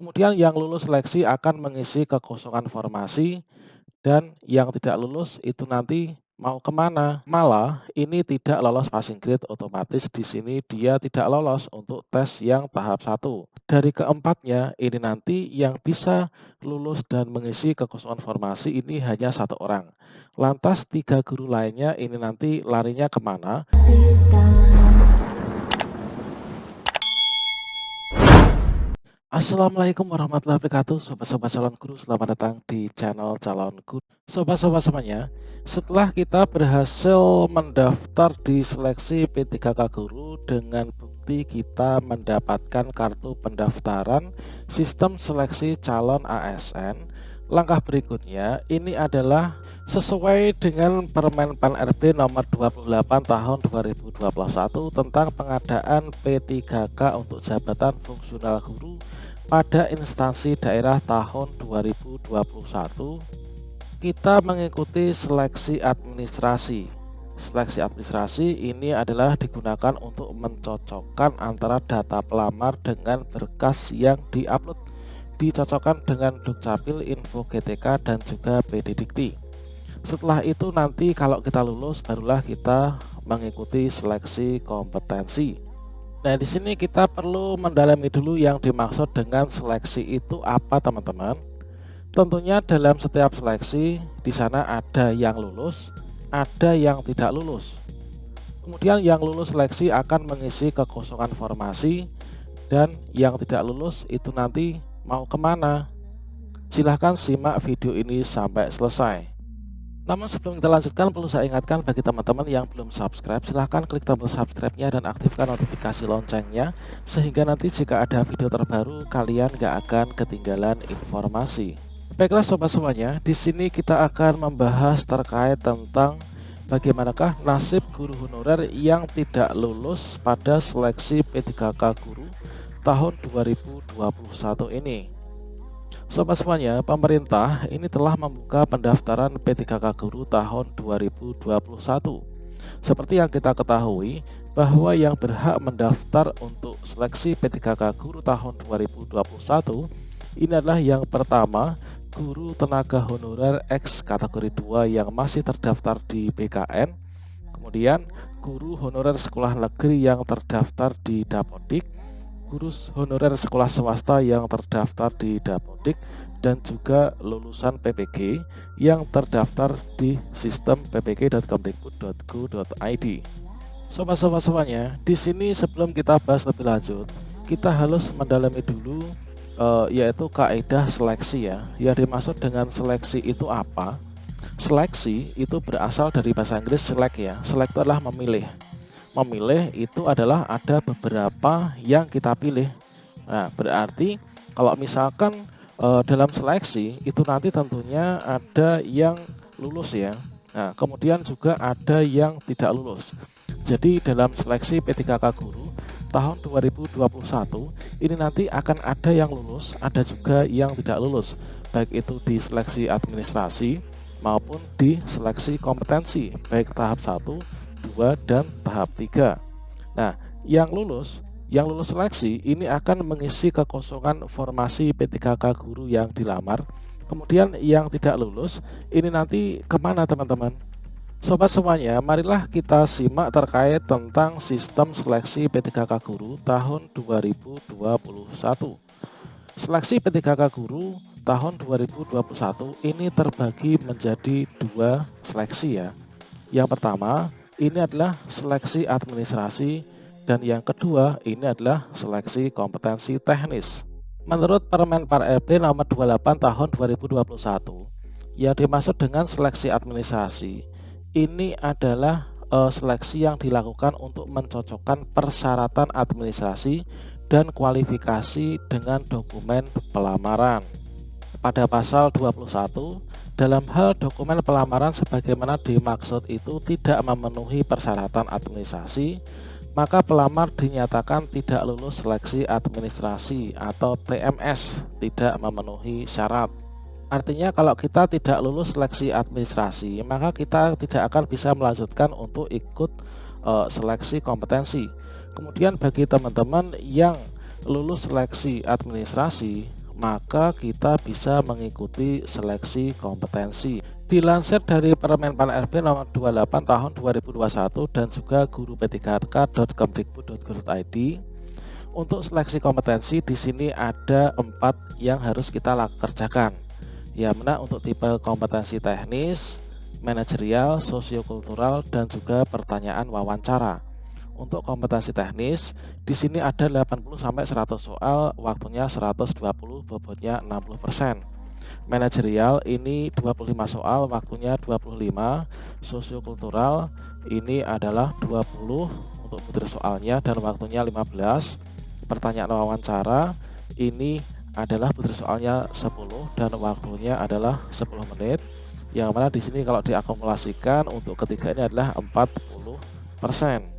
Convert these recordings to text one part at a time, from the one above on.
Kemudian yang lulus seleksi akan mengisi kekosongan formasi dan yang tidak lulus itu nanti mau kemana? Malah ini tidak lolos passing grade otomatis di sini dia tidak lolos untuk tes yang tahap satu. Dari keempatnya ini nanti yang bisa lulus dan mengisi kekosongan formasi ini hanya satu orang. Lantas tiga guru lainnya ini nanti larinya kemana? Assalamualaikum warahmatullahi wabarakatuh, sobat-sobat calon guru, selamat datang di channel calon guru. Sobat-sobat semuanya, setelah kita berhasil mendaftar di seleksi P3K Guru dengan bukti kita mendapatkan kartu pendaftaran sistem seleksi calon ASN, langkah berikutnya ini adalah sesuai dengan Permen Pan RB nomor 28 tahun 2021 tentang pengadaan P3K untuk jabatan fungsional guru pada instansi daerah tahun 2021, kita mengikuti seleksi administrasi. Seleksi administrasi ini adalah digunakan untuk mencocokkan antara data pelamar dengan berkas yang diupload, dicocokkan dengan Dukcapil, Info GTK, dan juga PD Dikti. Setelah itu nanti kalau kita lulus barulah kita mengikuti seleksi kompetensi. Nah, di sini kita perlu mendalami dulu yang dimaksud dengan seleksi itu apa, teman-teman. Tentunya dalam setiap seleksi di sana ada yang lulus, ada yang tidak lulus. Kemudian yang lulus seleksi akan mengisi kekosongan formasi dan yang tidak lulus itu nanti mau kemana? Silahkan simak video ini sampai selesai. Namun sebelum kita lanjutkan, perlu saya ingatkan bagi teman-teman yang belum subscribe, silahkan klik tombol subscribe-nya dan aktifkan notifikasi loncengnya, sehingga nanti jika ada video terbaru kalian gak akan ketinggalan informasi. Baiklah sobat semuanya, di sini kita akan membahas terkait tentang bagaimanakah nasib guru honorer yang tidak lulus pada seleksi P3K Guru tahun 2021 ini. Sobat semuanya, pemerintah ini telah membuka pendaftaran P3K Guru tahun 2021. Seperti yang kita ketahui bahwa yang berhak mendaftar untuk seleksi P3K Guru tahun 2021 ini adalah yang pertama, guru tenaga honorer X kategori 2 yang masih terdaftar di PKN. Kemudian guru honorer sekolah negeri yang terdaftar di Dapodik, guru honorer sekolah swasta yang terdaftar di Dapodik, dan juga lulusan PPG yang terdaftar di sistem ppg.kemdikbud.go.id. Sobat-sobat semuanya, di sini sebelum kita bahas lebih lanjut, kita harus mendalami dulu yaitu kaidah seleksi ya. Yang dimaksud dengan seleksi itu apa? Seleksi itu berasal dari bahasa Inggris select ya. Select itu adalah memilih. Memilih itu adalah ada beberapa yang kita pilih. Nah, berarti kalau misalkan dalam seleksi itu nanti tentunya ada yang lulus ya. Nah, kemudian juga ada yang tidak lulus. Jadi dalam seleksi P3K Guru tahun 2021 ini nanti akan ada yang lulus, ada juga yang tidak lulus, baik itu di seleksi administrasi maupun di seleksi kompetensi, baik tahap 1, 2, dan tahap 3. Nah, yang lulus seleksi ini akan mengisi kekosongan formasi P3K Guru yang dilamar. Kemudian yang tidak lulus ini nanti kemana, teman-teman? Sobat semuanya, marilah kita simak terkait tentang sistem seleksi P3K Guru tahun 2021. Seleksi P3K Guru tahun 2021 ini terbagi menjadi dua seleksi ya. Yang pertama ini adalah seleksi administrasi dan yang kedua ini adalah seleksi kompetensi teknis. Menurut Permen Pan RB nomor 28 tahun 2021, yang dimaksud dengan seleksi administrasi ini adalah seleksi yang dilakukan untuk mencocokkan persyaratan administrasi dan kualifikasi dengan dokumen pelamaran. Pada pasal 21, dalam hal dokumen pelamaran sebagaimana dimaksud itu tidak memenuhi persyaratan administrasi, maka pelamar dinyatakan tidak lulus seleksi administrasi atau TMS, tidak memenuhi syarat. Artinya kalau kita tidak lulus seleksi administrasi, maka kita tidak akan bisa melanjutkan untuk ikut seleksi kompetensi. Kemudian bagi teman-teman yang lulus seleksi administrasi, maka kita bisa mengikuti seleksi kompetensi. Dilansir dari Permenpan RB nomor 28 tahun 2021 dan juga guru p3k.kemdikbud.go.id, untuk seleksi kompetensi di sini ada 4 yang harus kita kerjakan. Ya, mana untuk tipe kompetensi teknis, manajerial, sosiokultural, dan juga pertanyaan wawancara. Untuk kompetensi teknis, di sini ada 80 sampai 100 soal, waktunya 120, bobotnya 60%. Manajerial ini 25 soal, waktunya 25. Sosiokultural ini adalah 20 untuk butir soalnya dan waktunya 15. Pertanyaan wawancara ini adalah butir soalnya 10 dan waktunya adalah 10 menit. Yang mana di sini kalau diakumulasikan untuk ketiga ini adalah 40%.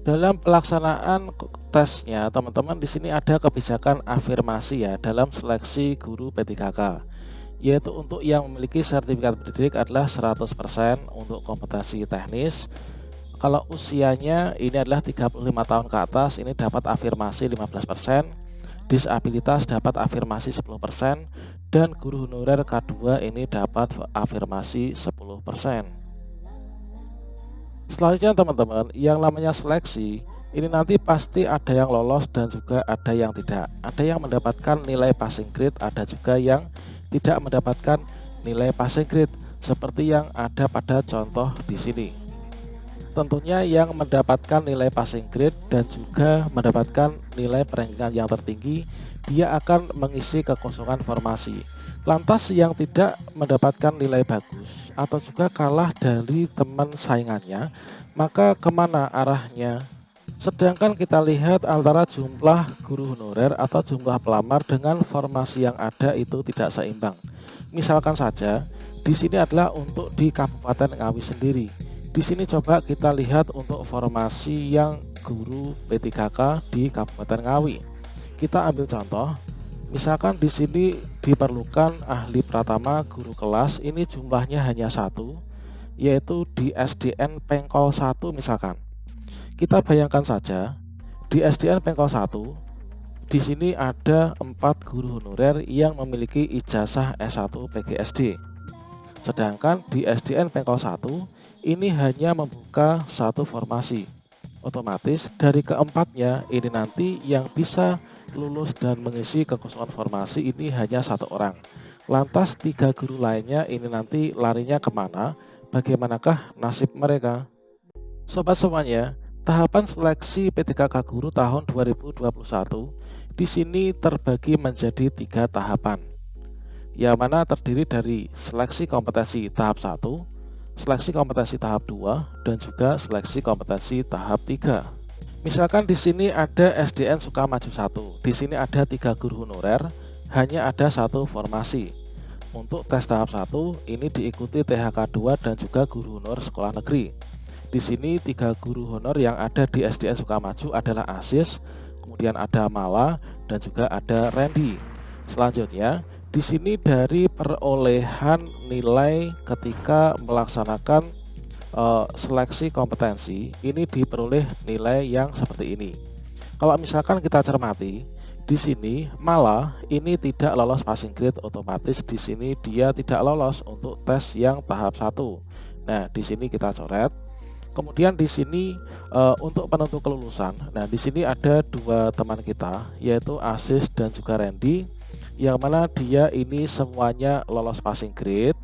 Dalam pelaksanaan tesnya, teman-teman di sini ada kebijakan afirmasi ya dalam seleksi guru P3K, yaitu untuk yang memiliki sertifikat pendidik adalah 100% untuk kompetensi teknis. Kalau usianya ini adalah 35 tahun ke atas, ini dapat afirmasi 15%, disabilitas dapat afirmasi 10%, dan guru honorer K2 ini dapat afirmasi 10%. Selanjutnya teman-teman, yang namanya seleksi ini nanti pasti ada yang lolos dan juga ada yang tidak. Ada yang mendapatkan nilai passing grade, ada juga yang tidak mendapatkan nilai passing grade seperti yang ada pada contoh di sini. Tentunya yang mendapatkan nilai passing grade dan juga mendapatkan nilai peringkat yang tertinggi, dia akan mengisi kekosongan formasi. Lantas yang tidak mendapatkan nilai bagus atau juga kalah dari teman saingannya, maka kemana arahnya? Sedangkan kita lihat antara jumlah guru honorer atau jumlah pelamar dengan formasi yang ada itu tidak seimbang. Misalkan saja di sini adalah untuk di Kabupaten Ngawi sendiri. Di sini coba kita lihat untuk formasi yang guru P3K di Kabupaten Ngawi. Kita ambil contoh. Misalkan di sini diperlukan ahli pratama guru kelas, ini jumlahnya hanya 1, yaitu di SDN Pengkol 1 misalkan. Kita bayangkan saja di SDN Pengkol 1 di sini ada 4 guru honorer yang memiliki ijazah S1 PGSD. Sedangkan di SDN Pengkol 1 ini hanya membuka 1 formasi. Otomatis dari keempatnya ini nanti yang bisa lulus dan mengisi kekosongan formasi ini hanya 1 orang. Lantas 3 guru lainnya ini nanti larinya kemana? Bagaimanakah nasib mereka? Sobat semuanya, tahapan seleksi P3K Guru tahun 2021 di sini terbagi menjadi 3 tahapan, yang mana terdiri dari seleksi kompetensi tahap 1, seleksi kompetensi tahap 2, dan juga seleksi kompetensi tahap 3. Misalkan di sini ada SDN Sukamaju 1, di sini ada 3 guru honorer, hanya ada 1 formasi. Untuk tes tahap 1 ini diikuti THK 2 dan juga guru honor sekolah negeri. Di sini 3 guru honor yang ada di SDN Sukamaju adalah Asis, kemudian ada Mala, dan juga ada Randy. Selanjutnya, di sini dari perolehan nilai ketika melaksanakan seleksi kompetensi ini diperoleh nilai yang seperti ini. Kalau misalkan kita cermati di sini Mala ini tidak lolos passing grade, otomatis di sini dia tidak lolos untuk tes yang tahap 1. Nah, di sini kita coret. Kemudian di sini untuk penentu kelulusan. Nah, di sini ada 2 teman kita yaitu Asis dan juga Randy, yang mana dia ini semuanya lolos passing grade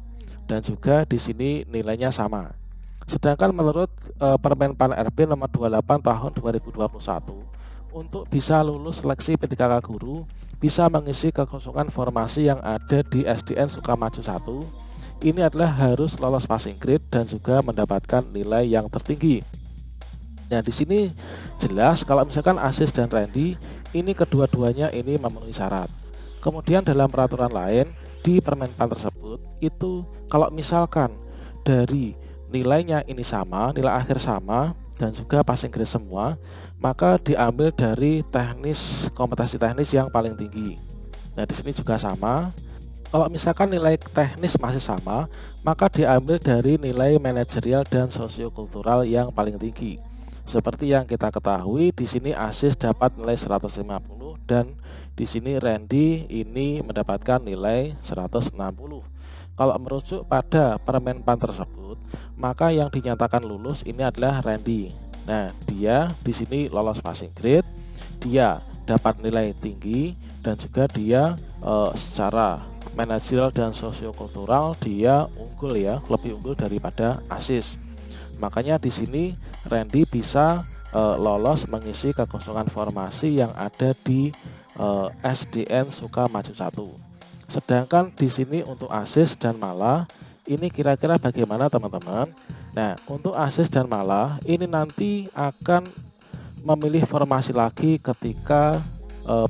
dan juga di sini nilainya sama. Sedangkan menurut Permenpan RB nomor 28 tahun 2021, untuk bisa lulus seleksi P3K Guru bisa mengisi kekosongan formasi yang ada di SDN Sukamaju 1. Ini adalah harus lolos passing grade dan juga mendapatkan nilai yang tertinggi. Nah, di sini jelas kalau misalkan Asis dan Randy ini kedua-duanya ini memenuhi syarat. Kemudian dalam peraturan lain di Permenpan tersebut itu kalau misalkan dari nilainya ini sama, nilai akhir sama, dan juga passing grade semua, maka diambil dari teknis kompetensi teknis yang paling tinggi. Nah, di sini juga sama. Kalau misalkan nilai teknis masih sama, maka diambil dari nilai manajerial dan sosiokultural yang paling tinggi. Seperti yang kita ketahui, di sini Asis dapat nilai 150 dan di sini Randy ini mendapatkan nilai 160. Kalau merujuk pada Permenpan tersebut, maka yang dinyatakan lulus ini adalah Randy. Nah, dia di sini lolos passing grade, dia dapat nilai tinggi, dan juga dia secara manajerial dan sosiokultural dia unggul ya, lebih unggul daripada ASIS. Makanya di sini Randy bisa lolos mengisi kekosongan formasi yang ada di SDN Sukamaju 1. Sedangkan di sini untuk ASIS dan Mala ini kira-kira bagaimana teman-teman? Nah, untuk ASIS dan Mala ini nanti akan memilih formasi lagi ketika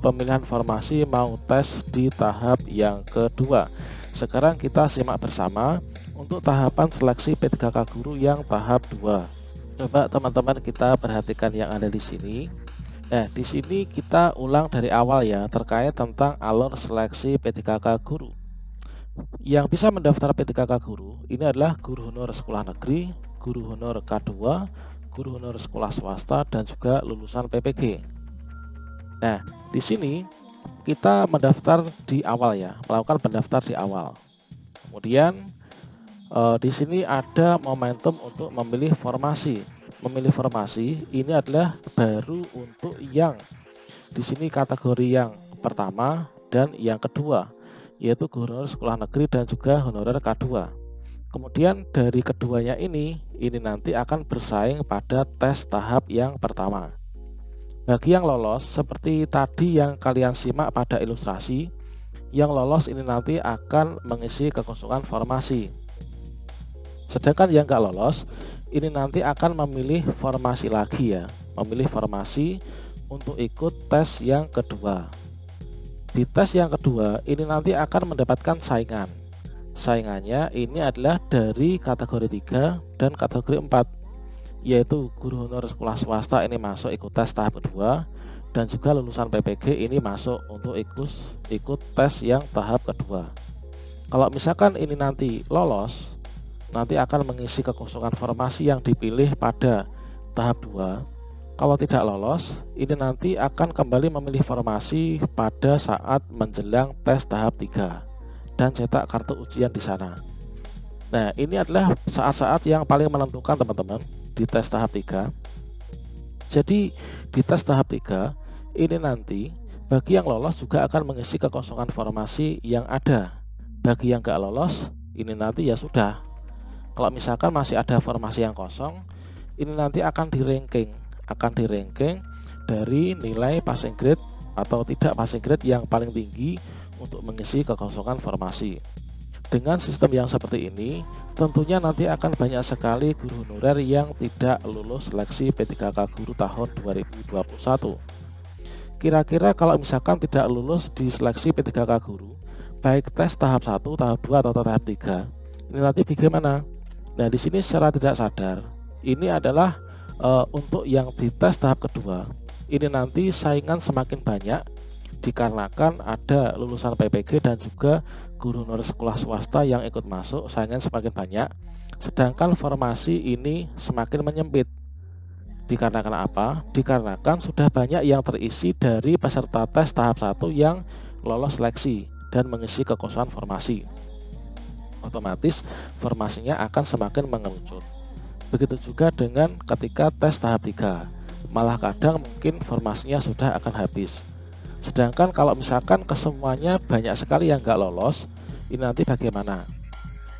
pemilihan formasi mau tes di tahap yang kedua. Sekarang kita simak bersama untuk tahapan seleksi P3K guru yang tahap 2. Coba teman-teman kita perhatikan yang ada di sini. Nah, di sini kita ulang dari awal ya terkait tentang alur seleksi P3K guru. Yang bisa mendaftar P3K guru ini adalah guru honor sekolah negeri, guru honor K2, guru honor sekolah swasta, dan juga lulusan PPG. Nah, di sini kita mendaftar di awal ya, melakukan pendaftar di awal. Kemudian di sini ada momentum untuk memilih formasi. Memilih formasi ini adalah baru untuk yang di sini kategori yang pertama dan yang kedua, yaitu guru honorer sekolah negeri dan juga honorer K2. Kemudian dari keduanya ini nanti akan bersaing pada tes tahap yang pertama. Bagi yang lolos seperti tadi yang kalian simak pada ilustrasi, yang lolos ini nanti akan mengisi kekosongan formasi. Sedangkan yang nggak lolos ini nanti akan memilih formasi lagi ya, memilih formasi untuk ikut tes yang kedua. Di tes yang kedua ini nanti akan mendapatkan saingan. Saingannya ini adalah dari kategori 3 dan kategori 4, yaitu guru honor sekolah swasta ini masuk ikut tes tahap kedua, dan juga lulusan PPG ini masuk untuk ikut tes yang tahap kedua. Kalau misalkan ini nanti lolos, nanti akan mengisi kekosongan formasi yang dipilih pada tahap 2. Kalau tidak lolos, ini nanti akan kembali memilih formasi pada saat menjelang tes tahap 3 dan cetak kartu ujian di sana. Nah, ini adalah saat-saat yang paling menentukan teman-teman di tes tahap 3. Jadi di tes tahap 3 ini nanti bagi yang lolos juga akan mengisi kekosongan formasi yang ada. Bagi yang nggak lolos, ini nanti ya sudah. Kalau misalkan masih ada formasi yang kosong, ini nanti akan di ranking dari nilai passing grade atau tidak passing grade yang paling tinggi untuk mengisi kekosongan formasi. Dengan sistem yang seperti ini, tentunya nanti akan banyak sekali guru honorer yang tidak lulus seleksi P3K guru tahun 2021. Kira-kira kalau misalkan tidak lulus di seleksi P3K guru, baik tes tahap 1, tahap 2 atau tahap 3, ini nanti bagaimana? Nah, di sini secara tidak sadar ini adalah untuk yang di tes tahap kedua ini nanti saingan semakin banyak dikarenakan ada lulusan PPG dan juga guru honorer sekolah swasta yang ikut masuk, saingan semakin banyak. Sedangkan formasi ini semakin menyempit. Dikarenakan apa? Dikarenakan sudah banyak yang terisi dari peserta tes tahap 1 yang lolos seleksi dan mengisi kekosongan formasi. Otomatis formasinya akan semakin mengerucut. Begitu juga dengan ketika tes tahap 3, malah kadang mungkin formasinya sudah akan habis. Sedangkan kalau misalkan kesemuanya banyak sekali yang nggak lolos, ini nanti bagaimana?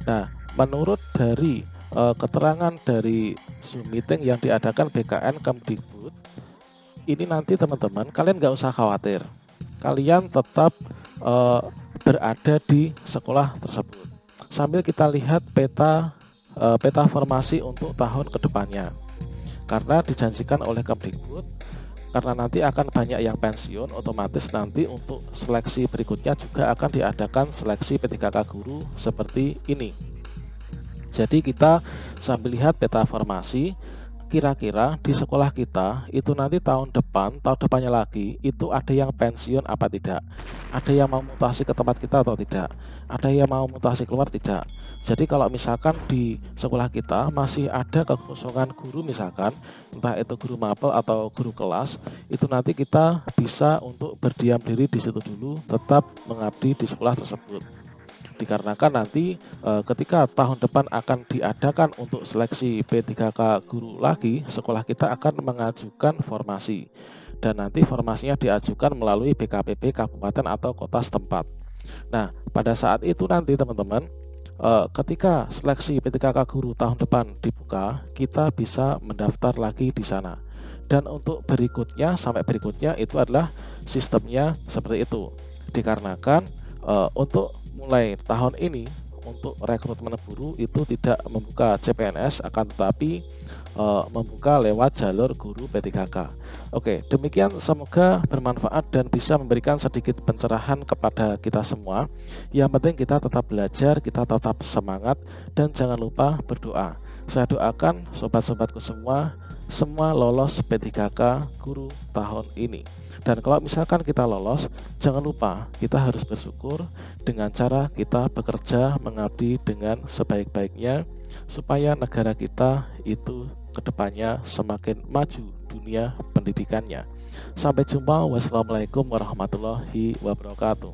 Nah, menurut dari keterangan dari Zoom meeting yang diadakan BKN Kemdikbud, ini nanti teman-teman kalian nggak usah khawatir, kalian tetap berada di sekolah tersebut. Sambil kita lihat peta formasi untuk tahun kedepannya, karena dijanjikan oleh Kemdikbud, karena nanti akan banyak yang pensiun, otomatis nanti untuk seleksi berikutnya juga akan diadakan seleksi P3K guru seperti ini. Jadi kita sambil lihat peta formasi, kira-kira di sekolah kita itu nanti tahun depannya lagi, itu ada yang pensiun apa tidak? Ada yang mau mutasi ke tempat kita atau tidak? Ada yang mau mutasi keluar tidak? Jadi kalau misalkan di sekolah kita masih ada kekosongan guru misalkan, entah itu guru mapel atau guru kelas, itu nanti kita bisa untuk berdiam diri di situ dulu, tetap mengabdi di sekolah tersebut. Dikarenakan nanti ketika tahun depan akan diadakan untuk seleksi P3K guru lagi, sekolah kita akan mengajukan formasi. Dan nanti formasinya diajukan melalui BKPB kabupaten atau kota setempat. Nah, pada saat itu nanti teman-teman, ketika seleksi P3K guru tahun depan dibuka, kita bisa mendaftar lagi di sana. Dan untuk berikutnya sampai berikutnya itu adalah sistemnya seperti itu. Dikarenakan untuk mulai tahun ini untuk rekrutmen guru itu tidak membuka CPNS, akan tetapi membuka lewat jalur guru P3K. Oke, demikian, semoga bermanfaat dan bisa memberikan sedikit pencerahan kepada kita semua. Yang penting kita tetap belajar, kita tetap semangat, dan jangan lupa berdoa. Saya doakan sobat-sobatku semua lolos P3K guru tahun ini. Dan kalau misalkan kita lolos, jangan lupa kita harus bersyukur dengan cara kita bekerja mengabdi dengan sebaik-baiknya, supaya negara kita itu kedepannya semakin maju dunia pendidikannya. Sampai jumpa, wassalamualaikum warahmatullahi wabarakatuh.